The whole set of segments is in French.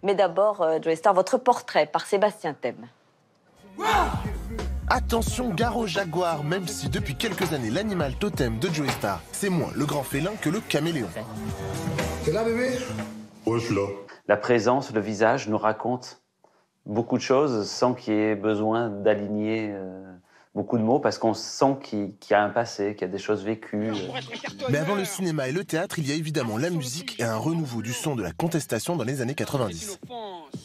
Mais d'abord, Joey Starr, votre portrait par Sébastien Thème. Attention, gare au jaguar, même si depuis quelques années, l'animal totem de Joey Starr, c'est moins le grand félin que le caméléon. T'es là, bébé? Ouais, je suis là. La présence, le visage nous raconte beaucoup de choses sans qu'il y ait besoin d'aligner beaucoup de mots, parce qu'on sent qu'il y a un passé, qu'il y a des choses vécues. Mais avant le cinéma et le théâtre, il y a évidemment la musique et un renouveau du son de la contestation dans les années 90.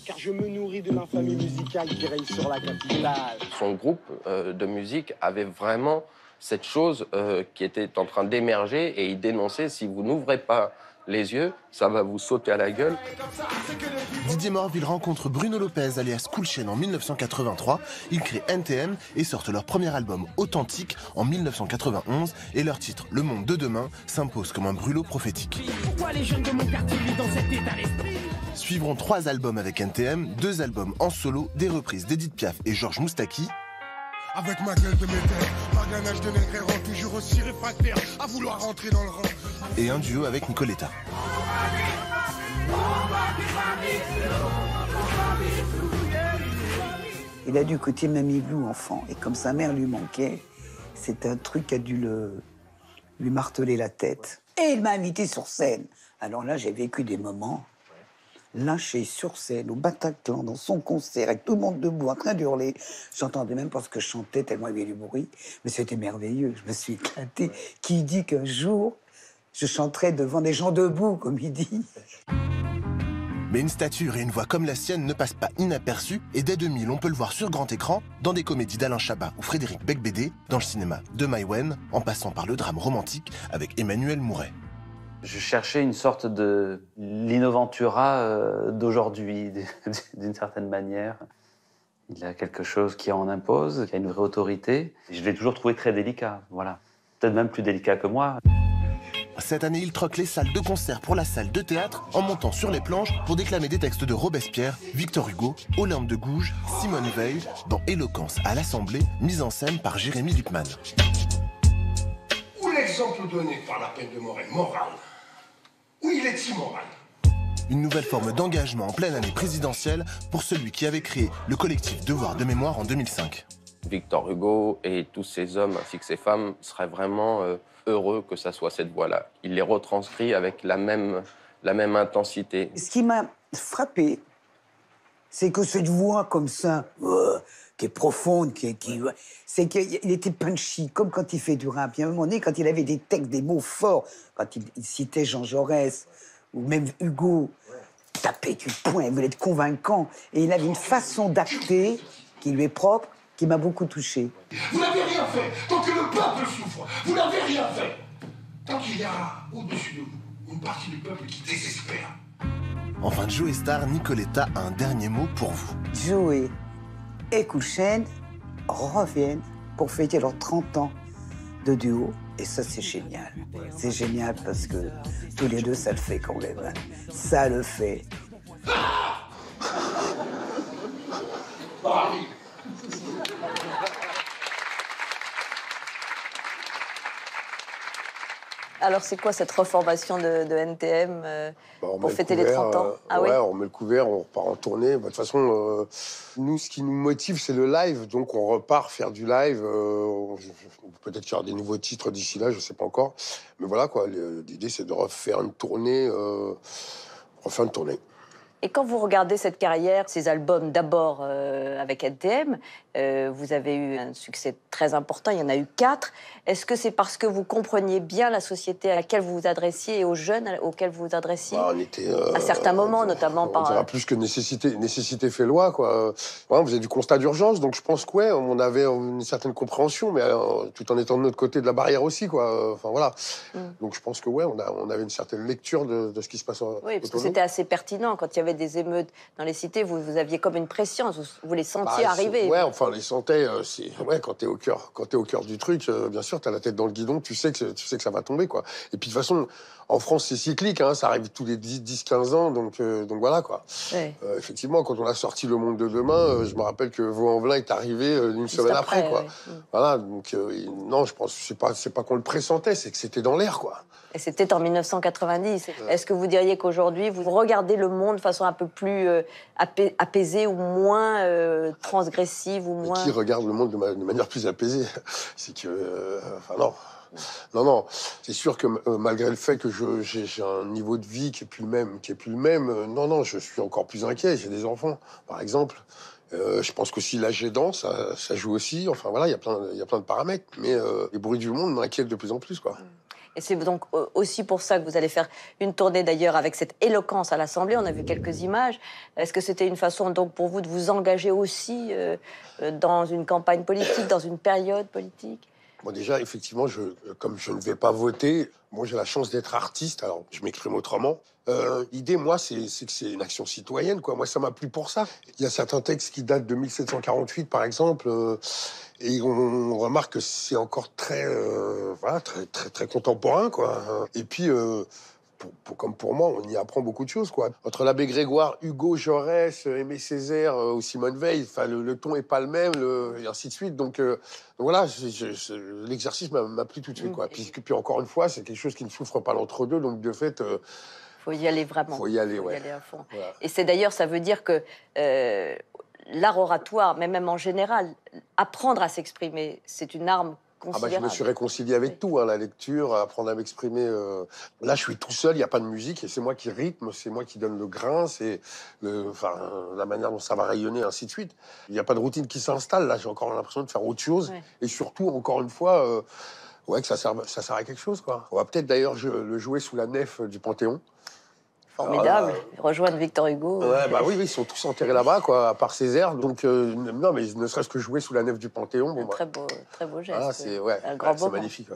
Car je me nourris de l'infamie musicale qui règne sur la capitale. Son groupe de musique avait vraiment cette chose qui était en train d'émerger, et il dénonçait: si vous n'ouvrez pas les yeux, ça va vous sauter à la gueule. Didier Morville rencontre Bruno Lopez alias Cool Chain en 1983. Ils créent NTM et sortent leur premier album Authentique en 1991. Et leur titre, Le Monde de Demain, s'impose comme un brûlot prophétique. Suivront 3 albums avec NTM, 2 albums en solo, des reprises d'Edith Piaf et Georges Moustaki. Avec ma gueule de métal, par gainage de nègre errant, toujours aussi réfractaire à vouloir rentrer dans le rang. Et un duo avec Nicoletta. Il a du côté Mamie Blue enfant, et comme sa mère lui manquait, c'est un truc qui a dû lui marteler la tête. Et il m'a invité sur scène. Alors là, j'ai vécu des moments lynché sur scène, au Bataclan, dans son concert, avec tout le monde debout, en train d'hurler. J'entendais même pas ce que je chantais, tellement il y avait du bruit. Mais c'était merveilleux, je me suis éclatée. Qui dit qu'un jour, je chanterai devant des gens debout, comme il dit. Mais une stature et une voix comme la sienne ne passent pas inaperçues, et dès 2000, on peut le voir sur grand écran, dans des comédies d'Alain Chabat ou Frédéric Becbédé, dans le cinéma de Maïwenn, en passant par le drame romantique avec Emmanuel Mouret. Je cherchais une sorte de l'Innoventura d'aujourd'hui, d'une certaine manière. Il a quelque chose qui en impose, qui a une vraie autorité. Je l'ai toujours trouvé très délicat, voilà. Peut-être même plus délicat que moi. Cette année, il troque les salles de concert pour la salle de théâtre en montant sur les planches pour déclamer des textes de Robespierre, Victor Hugo, Olympe de Gouges, Simone Veil, dans Éloquence à l'Assemblée, mise en scène par Jérémy Lippmann. Où l'exemple donné par la peine de mort est moral? Où il est immoral? Une nouvelle forme d'engagement en pleine année présidentielle pour celui qui avait créé le collectif Devoir de mémoire en 2005. Victor Hugo et tous ces hommes ainsi que ces femmes seraient vraiment heureux que ça soit cette voix-là. Il les retranscrit avec la même intensité. Ce qui m'a frappé, c'est que cette voix comme ça, qui est profonde, c'est qu'il était punchy, comme quand il fait du rap. Il y a un moment donné, quand il avait des textes, des mots forts, quand il citait Jean Jaurès ou même Hugo, il tapait du poing, il voulait être convaincant. Et il avait une façon d'acter qui lui est propre, qui m'a beaucoup touchée. Vous n'avez rien fait. Tant que le peuple souffre, vous n'avez rien fait. Tant qu'il y a au-dessus de vous une partie du peuple qui désespère. Enfin, Joey Starr, Nicoletta a un dernier mot pour vous. Joey et Cool Chain reviennent pour fêter leurs 30 ans de duo. Et ça, c'est génial. C'est génial parce que tous les deux, ça le fait quand même. Hein. Ça le fait. Alors, c'est quoi cette reformation de NTM pour fêter les 30 ans? Ouais, on met le couvert, on repart en tournée. De toute façon, nous, ce qui nous motive, c'est le live. Donc, on repart faire du live. Peut-être qu'il y aura des nouveaux titres d'ici là, je sais pas encore. Mais voilà, quoi. L'idée, c'est de refaire une tournée. Et quand vous regardez cette carrière, ces albums d'abord avec NTM, vous avez eu un succès très important, il y en a eu 4. Est-ce que c'est parce que vous compreniez bien la société à laquelle vous vous adressiez et aux jeunes auxquels vous vous adressiez? On était, à certains moments, notamment on dira plus que nécessité fait loi, quoi. On faisait du constat d'urgence, donc je pense que ouais, on avait une certaine compréhension, mais tout en étant de notre côté de la barrière aussi, quoi. Enfin voilà. Donc je pense que ouais, on avait une certaine lecture de ce qui se passe. Oui, parce que c'était assez pertinent quand il y avait des émeutes dans les cités, vous aviez comme une pression, vous les sentiez arriver. Ouais, enfin, on les sentait. Ouais, quand t'es au cœur du truc, bien sûr, t'as la tête dans le guidon, tu sais que ça va tomber, quoi. Et puis de toute façon, en France, c'est cyclique, hein, ça arrive tous les 10-15 ans, donc voilà, quoi. Ouais. Effectivement, quand on a sorti Le Monde de Demain, je me rappelle que Vaux-en-Velin est arrivé une semaine après, quoi. Ouais. Voilà, donc non, je pense c'est pas qu'on le pressentait, c'est que c'était dans l'air, quoi. Et c'était en 1990. Est-ce que vous diriez qu'aujourd'hui, vous regardez le monde de façon façon un peu plus apaisée ou moins transgressive ou moins... Qui regarde le monde de manière plus apaisée? C'est que... Enfin, non. Non, c'est sûr que malgré le fait que j'ai un niveau de vie qui est plus le même, non, je suis encore plus inquiet. J'ai des enfants, par exemple. Je pense qu'aussi l'âge aidant, ça joue aussi. Enfin voilà, il y a plein de paramètres. Mais les bruits du monde m'inquiètent de plus en plus, quoi. Et c'est donc aussi pour ça que vous allez faire une tournée d'ailleurs avec cette éloquence à l'Assemblée. On a vu quelques images. Est-ce que c'était une façon donc pour vous de vous engager aussi dans une campagne politique, dans une période politique? Bon, déjà, effectivement, comme je ne vais pas voter, moi, j'ai la chance d'être artiste, alors je m'exprime autrement. L'idée, moi, c'est que c'est une action citoyenne, quoi. Moi, ça m'a plu pour ça. Il y a certains textes qui datent de 1748, par exemple, et on remarque que c'est encore très contemporain, quoi. Et puis... comme pour moi, on y apprend beaucoup de choses, quoi. Entre l'abbé Grégoire, Hugo, Jaurès, Aimé Césaire ou Simone Veil, le ton est pas le même, et ainsi de suite. Donc voilà, l'exercice m'a plu tout de suite, quoi. Puis encore une fois, c'est quelque chose qui ne souffre pas l'entre-deux, donc de fait... faut y aller vraiment. Faut y aller, faut y aller à fond. Voilà. Et c'est d'ailleurs, ça veut dire que l'art oratoire, mais même en général, apprendre à s'exprimer, c'est une arme considérable. Je me suis réconcilié avec tout, hein, la lecture, apprendre à m'exprimer. Là, je suis tout seul, il n'y a pas de musique, et c'est moi qui rythme, c'est moi qui donne le grain, c'est la manière dont ça va rayonner, ainsi de suite. Il n'y a pas de routine qui s'installe, là, j'ai encore l'impression de faire autre chose. Ouais. Et surtout, encore une fois, que ça sert à quelque chose, quoi. On va peut-être d'ailleurs le jouer sous la nef du Panthéon. Formidable, rejoindre Victor Hugo. Ouais, oui, ils sont tous enterrés là-bas, quoi, à part Césaire. Donc, non, mais ne serait-ce que jouer sous la nef du Panthéon. Très beau geste. C'est un grand moment. magnifique. Ouais.